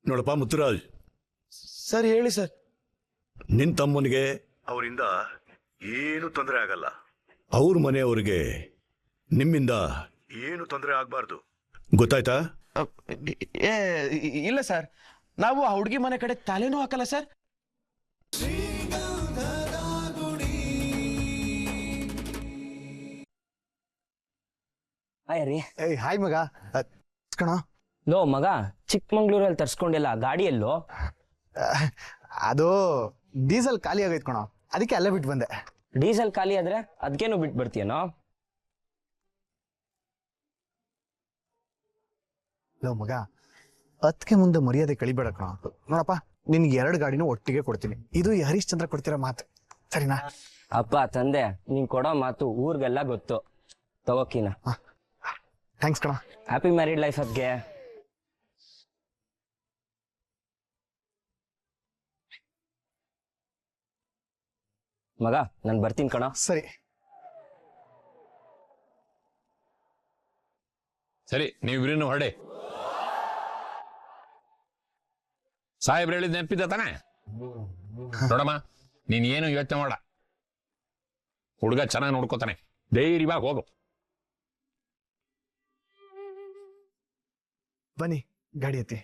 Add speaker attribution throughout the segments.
Speaker 1: ನೋಡಪ್ಪ ಮುತ್ತುರಾಜ್,
Speaker 2: ಸರ್ ಹೇಳಿ ಸರ್.
Speaker 1: ನಿನ್ ತಮ್ಮನಿಗೆ ಅವರಿಂದ ಏನು ತೊಂದರೆ ಆಗಲ್ಲ. ಅವ್ರ ಮನೆಯವ್ರಿಗೆ ನಿಮ್ಮಿಂದ ಏನು ತೊಂದರೆ ಆಗ್ಬಾರ್ದು, ಗೊತ್ತಾಯ್ತಾ?
Speaker 2: ಇಲ್ಲ ಸರ್, ನಾವು ಆ ಹುಡುಗಿ ಮನೆ ಕಡೆ ತಲೆನೂ ಹಾಕಲ್ಲ ಸರ್.
Speaker 3: ಹಾಯ್ ರೀ.
Speaker 2: ಹಾಯ್ ಮಗ. ಕಣ
Speaker 3: ಲೋ ಮಗ, ಚಿಕ್ಕಮಂಗ್ಳೂರಲ್ಲಿ ತರ್ಸ್ಕೊಂಡಿಲ್ಲ, ಗಾಡಿಯಲ್ಲೋ?
Speaker 2: ಅದು ಡೀಸೆಲ್ ಖಾಲಿ ಆಗೈತ್ ಕಣ, ಅದಕ್ಕೆ ಅಲ್ಲೇ ಬಿಟ್ಟು ಬಂದೆ.
Speaker 3: ಡೀಸೆಲ್ ಖಾಲಿ ಆದ್ರೆ ಅದಕ್ಕೇನು ಬಿಟ್ಟು ಬರ್ತೀಯನೋ?
Speaker 2: ಲೋ ಮಗ, ಅದಕ್ಕೆ ಮುಂದೆ ಮರ್ಯಾದೆ ಕಳಿಬೇಡ ಕಣ. ನೋಡಪ್ಪ, ನಿನ್ಗೆ 2 ಗಾಡಿನೂ ಒಟ್ಟಿಗೆ ಕೊಡ್ತೀನಿ. ಇದು ಈ ಹರೀಶ್ಚಂದ್ರ ಕೊಡ್ತಿರೋ ಮಾತು, ಸರಿನಾ?
Speaker 3: ಅಪ್ಪ ತಂದೆ, ನೀನ್ ಕೊಡೋ ಮಾತು ಊರ್ಗೆಲ್ಲ ಗೊತ್ತು. ತಗೋಕಿನ.
Speaker 2: ಥ್ಯಾಂಕ್ಸ್ ಕಣ.
Speaker 3: ಹ್ಯಾಪಿ ಮ್ಯಾರಿಡ್ ಲೈಫ್ ಅದ್ಗೆ. ಮಗ, ನಾನು ಬರ್ತೀನಿ ಕಣ.
Speaker 2: ಸರಿ
Speaker 4: ಸರಿ, ನೀವಿಬ್ರಿನ್ನು ಹೊರಡಿ. ಸಾಹೇಬ್ರು ಹೇಳಿದ್ ನೆನಪಿದ್ದ ತಾನೆ? ನೋಡಮ್ಮ, ನೀನ್ ಏನು ಯೋಚನೆ ಮಾಡ, ಹುಡುಗ ಚೆನ್ನಾಗಿ ನೋಡ್ಕೋತಾನೆ, ಧೈರ್ಯವಾಗಿ ಹೋಗು.
Speaker 2: ಬನ್ನಿ, ಗಾಡಿ ಎತ್ತಿ.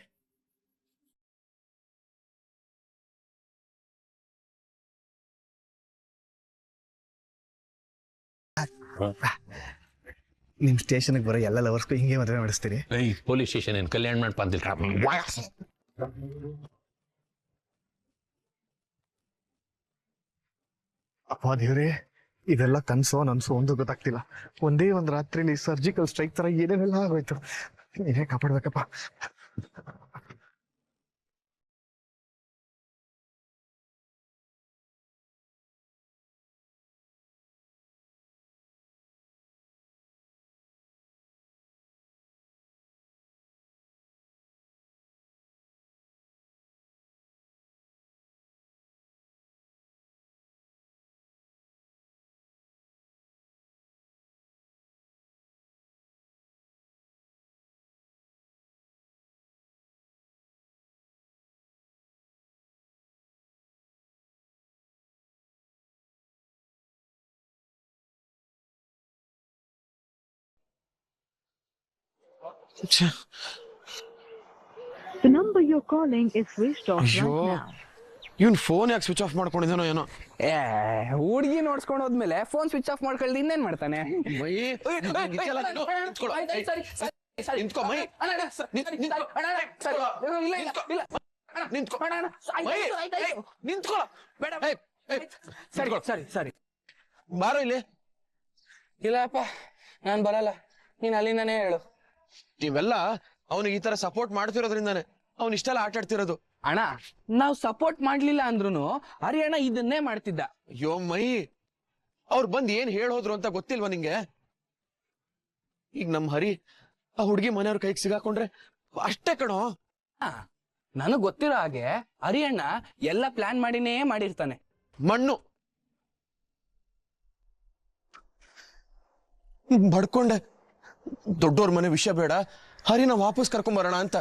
Speaker 2: ನಿಮ್ ಸ್ಟೇಷನ್ಗೆ ಬರೋ ಎಲ್ಲ ಲವರ್ಸ್ಗೂ ಹಿಂಗೆ ಮದುವೆ ಮಾಡಿಸ್ತೀರಿ?
Speaker 4: ಪೊಲೀಸ್ ಸ್ಟೇಷನ್ ಏನ್ ಕಲ್ಯಾಣ ಮಂಟಪ ಅಂತಿಲ್ಲ.
Speaker 2: ಅಪ್ಪ ದೇವ್ರೆ, ಇದೆಲ್ಲ ಕನ್ಸೋ ನನ್ಸೋ ಒಂದು ಗೊತ್ತಾಗ್ತಿಲ್ಲ. ಒಂದೇ ಒಂದು ರಾತ್ರಿಲಿ ಸರ್ಜಿಕಲ್ ಸ್ಟ್ರೈಕ್ ತರ ಏನೇನೆಲ್ಲ ಆಗೋಯ್ತು. ನೀನೇ ಕಾಪಾಡ್ಬೇಕಪ್ಪ.
Speaker 5: The number you're calling is switched off right now.
Speaker 2: Even phone ಯಾಕೆ ಸ್ವಿಚ್ ಆಫ್ ಮಾಡ್ಕೊಂಡಿದ್ದಾನೋ ಏನೋ.
Speaker 6: ಹುಡುಗಿ ನೋಡ್ಸ್ಕೊಂಡು ಹೋದ್ಮೇಲೆ ಫೋನ್ ಸ್ವಿಚ್ ಆಫ್ ಮಾಡ್ಕೊಳ್ದು ಇನ್ನೇನ್ ಮಾಡ್ತಾನೆ? ಸರಿ
Speaker 2: ಬಾರೋ ಇಲ್ಲಿ.
Speaker 6: ಇಲ್ಲಪ್ಪ, ನಾನ್ ಬರಲ್ಲ, ನೀನ್ ಅಲ್ಲಿಂದಾನೇ ಹೇಳು.
Speaker 2: ನೀವೆಲ್ಲ ಅವನಿಗೆ ಈ ತರ ಸಪೋರ್ಟ್ ಮಾಡ್ತಿರೋದ್ರಿಂದಾನೆ ಅವ್ನು ಇಷ್ಟೆಲ್ಲ ಆಟ ಆಡ್ತಿರೋದು.
Speaker 6: ಅಣ್ಣ, ನಾವ್ ಸಪೋರ್ಟ್ ಮಾಡ್ಲಿಲ್ಲ ಅಂದ್ರುನು ಹರಿಯಣ್ಣ ಇದನ್ನೇ ಮಾಡ್ತಿದ್ದ.
Speaker 2: ಅಯ್ಯೋ ಮೈ, ಅವ್ರು ಬಂದ್ ಏನ್ ಹೇಳೋದ್ರು ಅಂತ ಗೊತ್ತಿಲ್ವಾ ನಿಂಗೆ? ಈಗ ನಮ್ ಹರಿ ಆ ಹುಡುಗಿ ಮನೆಯವ್ರ ಕೈಗೆ ಸಿಗಾಕೊಂಡ್ರೆ ಅಷ್ಟೇ ಕಣೋ.
Speaker 6: ನನಗ್ ಗೊತ್ತಿರೋ ಹಾಗೆ ಹರಿಯಣ್ಣ ಎಲ್ಲ ಪ್ಲಾನ್ ಮಾಡಿನೇ ಮಾಡಿರ್ತಾನೆ.
Speaker 2: ಮಣ್ಣು ಬಡ್ಕೊಂಡೆ, ದೊಡ್ಡೋರ್ ಮನೆ ವಿಷಯ ಬೇಡ, ಹರಿನ ವಾಪಸ್ ಕರ್ಕೊಂಬರೋಣ ಅಂತ.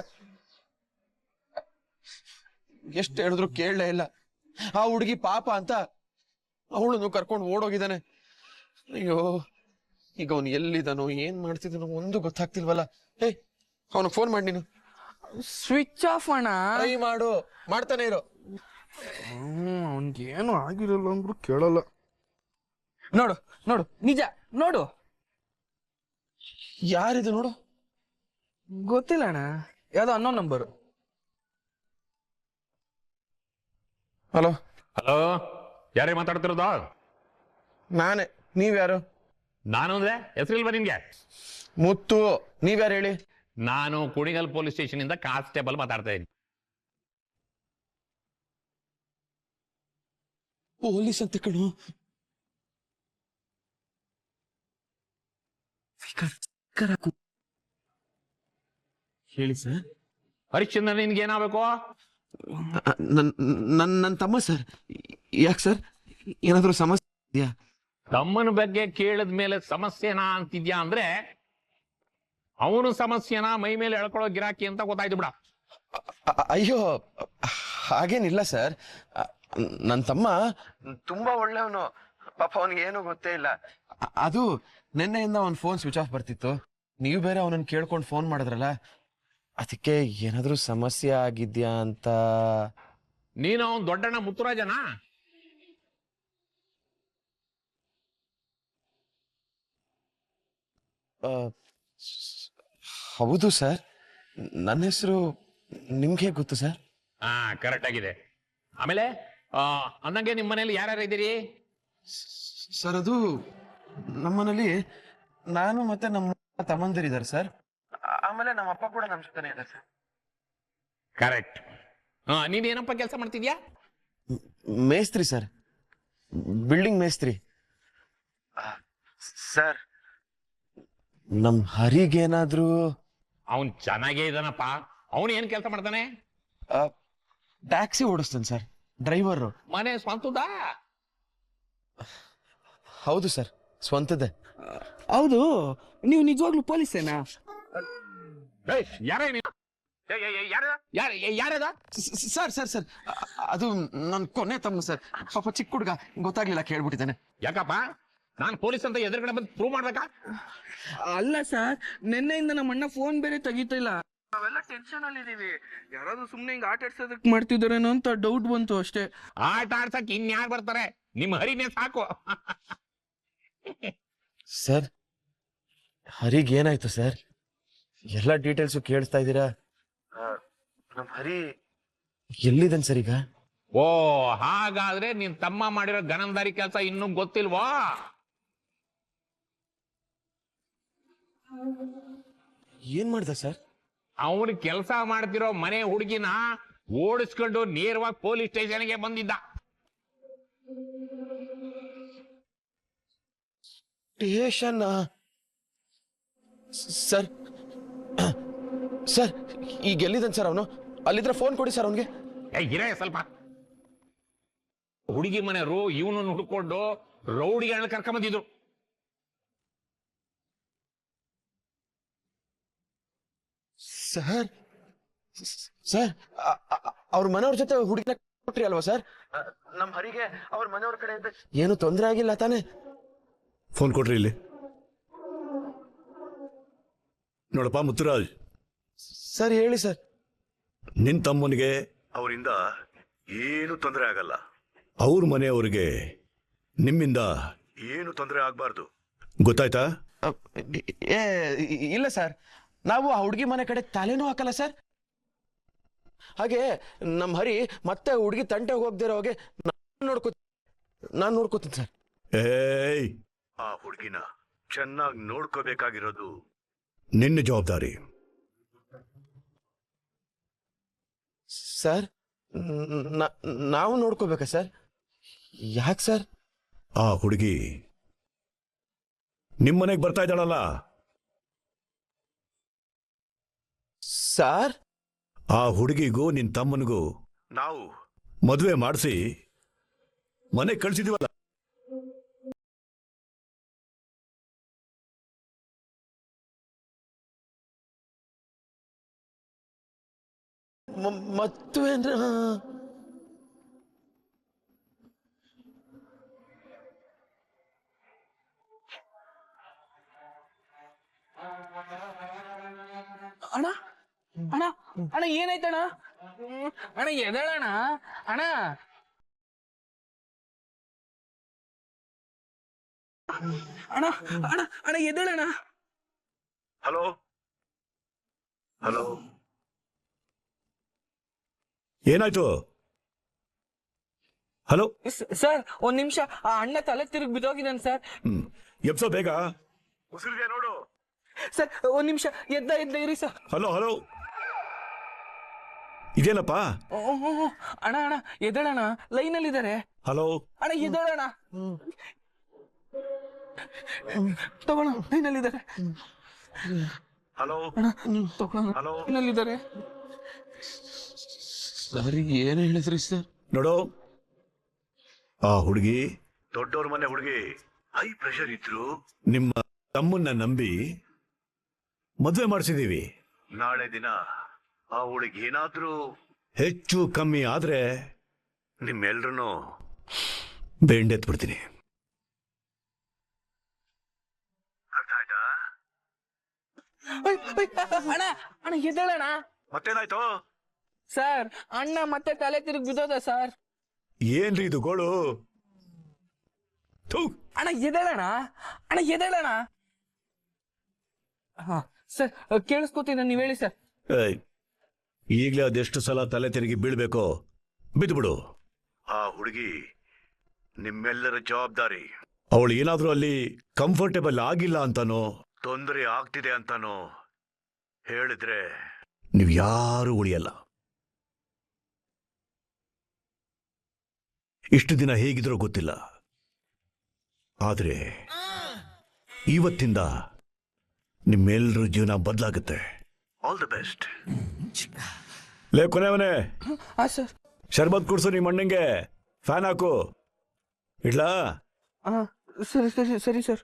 Speaker 2: ಎಷ್ಟು ಹೇಳಿದ್ರು ಕೇಳಲೇ ಇಲ್ಲ. ಆ ಹುಡುಗಿ ಪಾಪ ಅಂತ ಅವಳನ್ನು ಕರ್ಕೊಂಡು ಓಡೋಗಿದ್ದಾನೆ. ಅಯ್ಯೋ, ಈಗ ಅವನು ಎಲ್ಲಿದ್ದಾನೋ ಏನ್ ಮಾಡ್ತಿದ್ದಾನೋ ಒಂದು ಗೊತ್ತಾಗ್ತಿಲ್ವಲ್ಲ. ಅವನಿಗೆ ಫೋನ್ ಮಾಡಿ ನೀನು.
Speaker 6: ಸ್ವಿಚ್ ಆಫ್ ಅಣ್ಣ.
Speaker 2: ಟ್ರೈ ಮಾಡು, ಮಾಡ್ತಾನೆ ಇರೋ.
Speaker 6: ಅವನ್ಗೇನು ಆಗಿರಲ್ಲ ಅಂದ್ರು ಕೇಳಲ್ಲ. ನೋಡು ನೋಡು, ನಿಜ ನೋಡು.
Speaker 2: ಯಾರಿದು ನೋಡು.
Speaker 6: ಗೊತ್ತಿಲ್ಲ ಅಣ್ಣ, ಯಾವ್ದೋ ಅನ್ನೋ ನಂಬರು.
Speaker 2: ಹಲೋ
Speaker 4: ಹಲೋ, ಯಾರೇ ಮಾತಾಡ್ತಿರೋದು?
Speaker 2: ನಾನೇ. ನೀವ್ಯಾರು?
Speaker 4: ನಾನು ಅಂದ್ರೆ ಹೆಸರಿಲ್ವಾ ನಿನ್ಗೆ?
Speaker 2: ಮುತ್ತು. ನೀವ್ಯಾರು ಹೇಳಿ?
Speaker 4: ನಾನು ಕುಣಿಗಲ್ ಪೊಲೀಸ್ ಸ್ಟೇಷನ್ ಇಂದ ಕಾನ್ಸ್ಟೇಬಲ್ ಮಾತಾಡ್ತಾ ಇದ್ದೀನಿ.
Speaker 2: ಪೊಲೀಸ್ ಅಂತ ಕಣು. ಹೇಳಿ ಸರ್.
Speaker 4: ಹರಿಶ್ಚಂದ್ರ, ನಿನ್ಗೆ ಏನಾಗಬೇಕು?
Speaker 2: ನನ್ನ ತಮ್ಮ ಸರ್. ಯಾಕೆ ಸರ್, ಏನಾದರೂ ಸಮಸ್ಯೆ ಇದೆಯಾ?
Speaker 4: ತಮ್ಮನ ಬಗ್ಗೆ ಕೇಳಿದ ಮೇಲೆ ಸಮಸ್ಯೆನಾ ಅಂತಿದ್ಯಾ ಅಂದ್ರೆ ಅವನು ಸಮಸ್ಯೆನಾ ಮೈ ಮೇಲೆ ಎಳ್ಕೊಳ್ಳೋ ಗಿರಾಕಿ ಅಂತ ಗೊತ್ತಾಯ್ತು ಬಿಡ.
Speaker 2: ಅಯ್ಯೋ ಹಾಗೇನಿಲ್ಲ ಸರ್. ನನ್ನ ತಮ್ಮ ತುಂಬಾ ಒಳ್ಳೆಯವನು. ಪಾಪ ಅವನಿಗೆ ಏನೂ ಗೊತ್ತೇ ಇಲ್ಲ. ಅದು ನಿನ್ನೆಯಿಂದ ಅವನ ಫೋನ್ ಸ್ವಿಚ್ ಆಫ್ ಬರ್ತಿತ್ತು. ನೀವು ಬೇರೆ ಅವನನ್ನ ಕೇಳ್ಕೊಂಡು ಫೋನ್ ಮಾಡಿದ್ರಲ್ಲ, ಅದಕ್ಕೆ ಏನಾದ್ರೂ ಸಮಸ್ಯೆ ಆಗಿದ್ಯಾ ಅಂತ.
Speaker 4: ನೀನು ಅವನ್ ದೊಡ್ಡಣ್ಣ ಮುತ್ತುರಾಜನ?
Speaker 2: ಆ, ಹೌದು ಸರ್. ನನ್ನ ಹೆಸರು ನಿಮ್ಗೆ ಗೊತ್ತು ಸರ್?
Speaker 4: ಹಾ, ಕರೆಕ್ಟ್ ಆಗಿದೆ. ಆಮೇಲೆ ಅಂದಂಗೆ ನಿಮ್ಮ ಮನೇಲಿ ಯಾರ್ಯಾರು ಇದ್ದೀರಿ?
Speaker 2: ಸರ್ ಅದು ನಮ್ಮನೇಲಿ ನಾನು ಮತ್ತೆ ನಮ್ಮ ತಮ್ಮಂದಿರಿದ್ದಾರೆ ಸರ್. ಆಮೇಲೆ ನಮ್ಮ ಅಪ್ಪ ಕೂಡ ನಮ್ಮ ಜೊತೆನೇ ಇದ್ದಾರೆ ಸರ್.
Speaker 4: ಕರೆಕ್ಟ್. ನೀನ್ ಏನಪ್ಪ ಕೆಲಸ ಮಾಡ್ತಿದ್ಯಾ?
Speaker 2: ಮೇಸ್ತ್ರಿ ಸರ್, ಬಿಲ್ಡಿಂಗ್ ಮೇಸ್ತ್ರಿ. ಸರ್ ನಮ್ ಹರಿಗೇನಾದ್ರೂ.
Speaker 4: ಅವನ್ ಚೆನ್ನಾಗೇ ಇದಾನಪ್ಪ. ಅವನು ಏನ್ ಕೆಲಸ ಮಾಡ್ತಾನೆ?
Speaker 2: ಟ್ಯಾಕ್ಸಿ ಓಡಿಸ್ತಾನೆ ಸರ್, ಡ್ರೈವರ್.
Speaker 4: ಮನೆ ಸ್ವಂತದಾ?
Speaker 2: ಹೌದು ಸರ್, ಸ್ವಂತದ್ದೇ.
Speaker 6: ಹೌದು, ನೀವು ನಿಜವಾಗ್ಲೂ ಪೊಲೀಸೇನಾ?
Speaker 4: ಯಾರೇ ನೀನು? ಯಾರದ?
Speaker 2: ಸರ್ ಸರ್ ಸರ್, ಅದು ನನ್ ಕೊನೆ ತಮ್ಮ ಸರ್. ಪಾಪ ಚಿಕ್ಕ ಹುಡುಗ, ಗೊತ್ತಾಗ್ಲಿಲ್ಲ, ಕೇಳ್ಬಿಟ್ಟಿದ್ದಾನೆ.
Speaker 4: ಯಾಕಪ್ಪ ನಾನ್ ಪೊಲೀಸ್ ಅಂತ ಎದುರುಗಡೆ ಬಂದು ಪ್ರೂವ್ ಮಾಡ್ಬೇಕಾ?
Speaker 6: ಅಲ್ಲ ಸರ್, ನಿನ್ನೆಯಿಂದ ನಮ್ಮ ಅಣ್ಣ ಫೋನ್ ಬೇರೆ ತೆಗಿತಿಲ್ಲ. ನಾವೆಲ್ಲ ಟೆನ್ಷನ್ ಅಲ್ಲಿ ಇದೀವಿ. ಯಾರಾದ್ರೂ ಸುಮ್ನೆ ಹಿಂಗ್ ಆಟ ಆಡ್ಸೋದಕ್ ಮಾಡ್ತಿದಾರೇನೋ ಅಂತ ಡೌಟ್ ಬಂತು ಅಷ್ಟೇ.
Speaker 4: ಆಟ ಆಡ್ಸಕ್ ಇನ್ಯಾರು ಬರ್ತಾರೆ? ನಿಮ್ ಹರಿನೇ ಸಾಕು.
Speaker 2: ಸರ್ ಹರಿಗ್ ಏನಾಯ್ತು ಸರ್? ಎಲ್ಲ ಡೀಟೇಲ್ಸು ಕೇಳಿಸ್ತಾ ಇದ್ದೀರಾ? ನಮ್ ಹರಿ ಎಲ್ಲಿದ್ದಾನೆ ಸರ್ ಈಗ?
Speaker 4: ಓ, ಹಾಗಾದ್ರೆ ನಿನ್ ತಮ್ಮ ಮಾಡಿರೋ ಗನಂದಾರಿ ಕೆಲಸ ಇನ್ನೂ ಗೊತ್ತಿಲ್ವಾ?
Speaker 2: ಏನ್ ಮಾಡ್ದ ಸರ್?
Speaker 4: ಅವನು ಕೆಲಸ ಮಾಡ್ತಿರೋ ಮನೆ ಹುಡುಗಿನ ಓಡಿಸ್ಕೊಂಡು ನೇರವಾಗಿ ಪೊಲೀಸ್ ಸ್ಟೇಷನ್ಗೆ ಬಂದಿದ್ದ.
Speaker 2: ಸ್ಟೇಷನ್? ಸರ್ ಸರ್ ಈಗ ಎಲ್ಲಿದ್ದಾನೆ ಸರ್ ಅವನು? ಅಲ್ಲಿದ್ರೆ ಫೋನ್ ಕೊಡಿ ಸರ್ ಅವನಿಗೆ.
Speaker 4: ಇರೇ ಸ್ವಲ್ಪ. ಹುಡುಗಿ ಮನೆಯವರು ಇವನನ್ನು ಹುಡ್ಕೊಂಡು ರೌಡಿಗಳನ್ನ ಕರ್ಕೊಂಬಂದಿದ್ರು.
Speaker 2: ಸರ್ ಸರ್ ಅವ್ರ ಮನೆಯವ್ರ ಜೊತೆ ಹುಡುಗಿನ ಕೊಟ್ರಿ ಅಲ್ವಾ ಸರ್? ನಮ್ ಹರಿಗೆ ಅವ್ರ ಮನೆಯವ್ರ ಕಡೆ ಏನು ತೊಂದರೆ ಆಗಿಲ್ಲ ತಾನೆ?
Speaker 1: ಫೋನ್ ಕೊಡ್ರಿ ಇಲ್ಲಿ. ನೋಡಪ್ಪ ಮುತ್ತುರಾಜ್,
Speaker 2: ಸರ್ ಹೇಳಿ ಸರ್.
Speaker 1: ನಿನ್ ತಮ್ಮನಿಗೆ ಅವರಿಂದ ಏನು ತೊಂದರೆ ಆಗಲ್ಲ. ಅವ್ರ ಮನೆಯವರಿಗೆ ನಿಮ್ಮಿಂದ ಏನು ತೊಂದರೆ ಆಗ್ಬಾರ್ದು. ಗೊತ್ತಾಯ್ತಾ?
Speaker 2: ಏ ಇಲ್ಲ ಸರ್, ನಾವು ಆ ಹುಡುಗಿ ಮನೆ ಕಡೆ ತಲೆನೂ ಹಾಕಲ್ಲ ಸರ್. ಹಾಗೆ ನಮ್ ಹರಿ ಮತ್ತೆ ಹುಡುಗಿ ತಂಟೆಗೆ ಹೋಗ್ದಿರೋ ಹೋಗಿ ನಾನು ನೋಡ್ಕೋತೀನಿ ಸರ್.
Speaker 1: ಏಯ್, ಆ ಹುಡುಗಿನ ಚೆನ್ನಾಗಿ ನೋಡ್ಕೋಬೇಕಾಗಿರೋದು ನಿನ್ನ ಜವಾಬ್ದಾರಿ.
Speaker 2: ಸರ್ ನಾವು ನೋಡ್ಕೋಬೇಕಾ ಸರ್? ಯಾಕೆ ಸರ್?
Speaker 1: ಆ ಹುಡುಗಿ ನಿಮ್ಮನೆಗೆ ಬರ್ತಾ ಇದ್ದಾಳಲ್ಲ
Speaker 2: ಸರ್,
Speaker 1: ಆ ಹುಡುಗಿಗೂ ನಿನ್ ತಮ್ಮನಿಗೂ ನಾವು ಮದುವೆ ಮಾಡಿಸಿ ಮನೆಗೆ ಕಳ್ಸಿದೀವಲ್ಲ.
Speaker 2: ಮದುವೆ ಅಂದ್ರೆ
Speaker 6: ಅಣ್ಣ ಅಣ್ಣ ಅಣ್ಣ ಏನಾಯ್ತಣ್ಣ? ಅಣ್ಣ ಎದಳಣ್ಣ. ಅಣ್ಣ ಅಣ್ಣ ಅಣ್ಣ ಅಣ್ಣ ಎದಳಣ್ಣ.
Speaker 1: ಹಲೋ ಹಲೋ, ಏನಾಯ್ತು? ಹಲೋ
Speaker 6: ಸರ್ ಒಂದ್ ನಿಮಿಷ, ಆ ಅಣ್ಣ ತಲೆ ತಿರುಗಿ ಬಿದ್ದೋಗಿದ್ದಾನೆ ಸರ್.
Speaker 1: ಎಪ್ಸೋ ಬೇಗ. ಉಸಿರಿದೆ ನೋಡು.
Speaker 6: ಸರ್ ಒಂದ್ ನಿಮಿಷ, ಎದ್ದ ಇರಿ ಸರ್.
Speaker 1: ಹಲೋ ಹಲೋ, ಇದೇನಪ್ಪ?
Speaker 6: ಅಣ್ಣ ಅಣ್ಣ ಎದಳಣ್ಣ, ಲೈನಲ್ಲಿ ಇದಾರೆ.
Speaker 1: ಹಲೋ
Speaker 6: ಅಣ್ಣ ಎದಳಣ್ಣ, ತಗೋಣ, ಲೈನಲ್ಲಿ ಇದಾರೆ.
Speaker 1: ಹಲೋ
Speaker 6: ಅಣ್ಣ ತಗೋಣ,
Speaker 1: ಹಲೋ,
Speaker 6: ಲೈನಲ್ಲಿ ಇದಾರೆ.
Speaker 2: ಸರಿ ಏನು ಹೇಳಿದ್ರಿ ಸರ್?
Speaker 1: ನೋಡು, ಆ ಹುಡುಗಿ ದೊಡ್ಡವ್ರ ಮನೆ ಹುಡುಗಿ, ಹೈ ಪ್ರೆಷರ್ ಇದ್ರು ನಿಮ್ಮ ತಮ್ಮನ್ನ ನಂಬಿ ಮದುವೆ ಮಾಡಿಸಿದೀವಿ. ನಾಳೆ ದಿನ ಆ ಹುಡುಗಿ ಏನಾದ್ರೂ ಹೆಚ್ಚು ಕಮ್ಮಿ ಆದ್ರೆ ನಿಮ್ಮೆಲ್ರನ್ನೂ ಬೆಂಡೆತ್ ಬಿಡ್ತೀನಿ. ಅರ್ಥ ಆಯ್ತಾ?
Speaker 6: ಅಣ್ಣ ಅಣ್ಣ ಎದ್ದೇಳಣ್ಣ.
Speaker 1: ಮತ್ತೇನಾಯ್ತು?
Speaker 6: ಸರ್ ಅಣ್ಣ ಮತ್ತೆ ತಲೆ ತಿರುಗಿ ಬಿದ್ದೋದ ಸರ್.
Speaker 1: ಏನ್ರಿ ಇದು ಗೋಳು? ಥು.
Speaker 6: ಅಣ್ಣ ಎದ್ದೇಳಣ್ಣ, ಅಣ್ಣ ಎದ್ದೇಳಣ್ಣ. ಹಾ ಸರ್ ಕೇಳಿಸ್ಕೊತೀನಿ, ನೀವ್ ಹೇಳಿ ಸರ್.
Speaker 1: ಏಯ್, ಈಗ್ಲೇ ಅದೆಷ್ಟು ಸಲ ತಲೆ ತಿರುಗಿ ಬೀಳ್ಬೇಕೋ ಬಿದ್ದುಬಿಡು. ಆ ಹುಡುಗಿ ನಿಮ್ಮೆಲ್ಲರ ಜವಾಬ್ದಾರಿ. ಅವಳು ಏನಾದ್ರೂ ಅಲ್ಲಿ ಕಂಫರ್ಟೇಬಲ್ ಆಗಿಲ್ಲ ಅಂತಾನೋ ತೊಂದರೆ ಆಗ್ತಿದೆ ಅಂತಾನೋ ಹೇಳಿದ್ರೆ ನೀವು ಯಾರು ಉಳಿಯಲ್ಲ. ಇಷ್ಟು ದಿನ ಹೇಗಿದ್ರೋ ಗೊತ್ತಿಲ್ಲ, ಆದ್ರೆ ಇವತ್ತಿಂದ ನಿಮ್ಮೆಲ್ಲರ ಜೀವನ ಬದಲಾಗುತ್ತೆ. All the best. ಲೇ ಕೊನೆಯವನೇ,
Speaker 6: ಹಾ ಸರ್.
Speaker 1: ಶರ್ಬತ್ ಕುಡ್ಸು ನಿಮ್ಮ ಅಣ್ಣಂಗೆ, ಫ್ಯಾನ್ ಹಾಕು. ಇಡ್ಲಾ?
Speaker 6: ಹಾ ಸರಿ ಸರಿ ಸರಿ ಸರ್.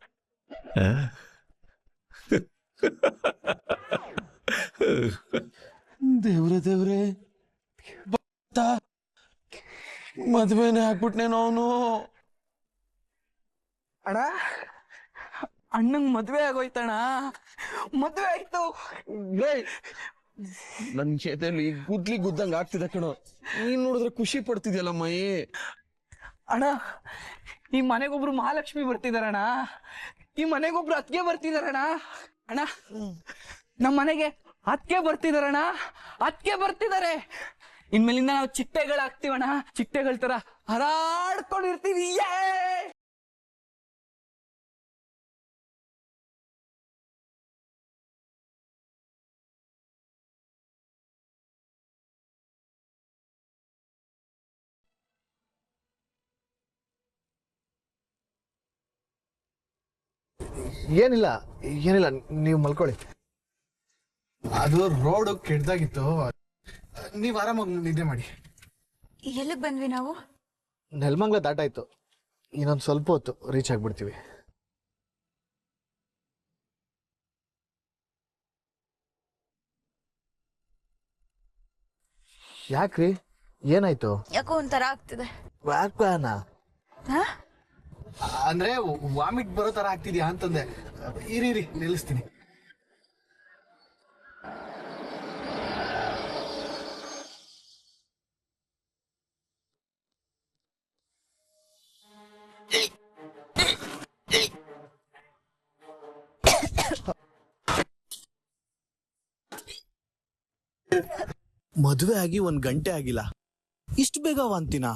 Speaker 2: ದೇವ್ರೆ ಮದ್ವೆನೆ ಹಾಕ್ಬಿಟ್ನೇನೋ ಅವನು.
Speaker 6: ಅಣ್ಣ ಅಣ್ಣಂಗ್ ಮದ್ವೆ ಆಗೋಯ್ತಣ್ಣ, ಮದ್ವೆ ಆಯ್ತು.
Speaker 2: ನನ್ ಜೊತೆಲಿ ಗುದ್ಲಿ ಗುದ್ದಂಗ್ ಆಗ್ತಿದೆ ಕಣೋ. ನೀನ್ ನೋಡಿದ್ರೆ ಖುಷಿ ಪಡ್ತಿದ್ಯಲ್ಲ ಮೈ.
Speaker 6: ಅಣ್ಣ ಈ ಮನೆಗೊಬ್ರು ಮಹಾಲಕ್ಷ್ಮಿ ಬರ್ತಿದಾರಣ್ಣ, ಈ ಮನೆಗೊಬ್ರು ಅತ್ಗೆ ಬರ್ತಿದಾರಣ್ಣ. ಅಣ್ಣ ನಮ್ಮ ಮನೆಗೆ ಅತ್ಗೆ ಬರ್ತಿದಾರಣ್ಣ, ಅತ್ಗೆ ಬರ್ತಿದ್ದಾರೆ. ಇನ್ಮೇಲಿಂದ ನಾವು ಚಿಟ್ಟೆಗಳಾಗ್ತೀವಣ್ಣ, ಚಿಟ್ಟೆಗಳ ತರ ಹರಾಡ್ಕೊಂಡಿರ್ತೀವಿ.
Speaker 7: ಏನಿಲ್ಲ ಏನಿಲ್ಲ, ನೀವು ಮಲ್ಕೊಳ್ಳಿ. ಅದು ರೋಡ್ ಕೆಡ್ದಾಗಿತ್ತು, ನೀವು ಆರಾಮಾಗಿ ನಿದ್ದೆ ಮಾಡಿ.
Speaker 8: ಎಲ್ಲಿಗೆ ಬಂದ್ವಿ ನಾವು?
Speaker 7: ನೆಲಮಂಗ್ಲ ದಾಟಾಯ್ತು, ಇನ್ನೊಂದು ಸ್ವಲ್ಪ ಹೊತ್ತು ರೀಚ್ ಆಗ್ಬಿಡ್ತೀವಿ. ಯಾಕ್ರಿ, ಏನಾಯ್ತು?
Speaker 8: ಯಾಕೋ ಒಂಥರ ಆಗ್ತಿದೆ.
Speaker 7: ವ್ಯಾಕ್ವಾನ
Speaker 8: ಹಾ?
Speaker 7: ಅಂದ್ರೆ ವಾಮಿಟ್ ಬರೋ ತರ ಆಗ್ತಿದ್ಯಾ ಅಂತಂದೆ. ಇರಿ ನಿಲ್ಲಿಸ್ತೀನಿ. ಮದುವೆ ಆಗಿ 1 ಗಂಟೆ ಆಗಿಲ್ಲ, ಇಷ್ಟು ಬೇಗ ವಾಂತಿನಾ?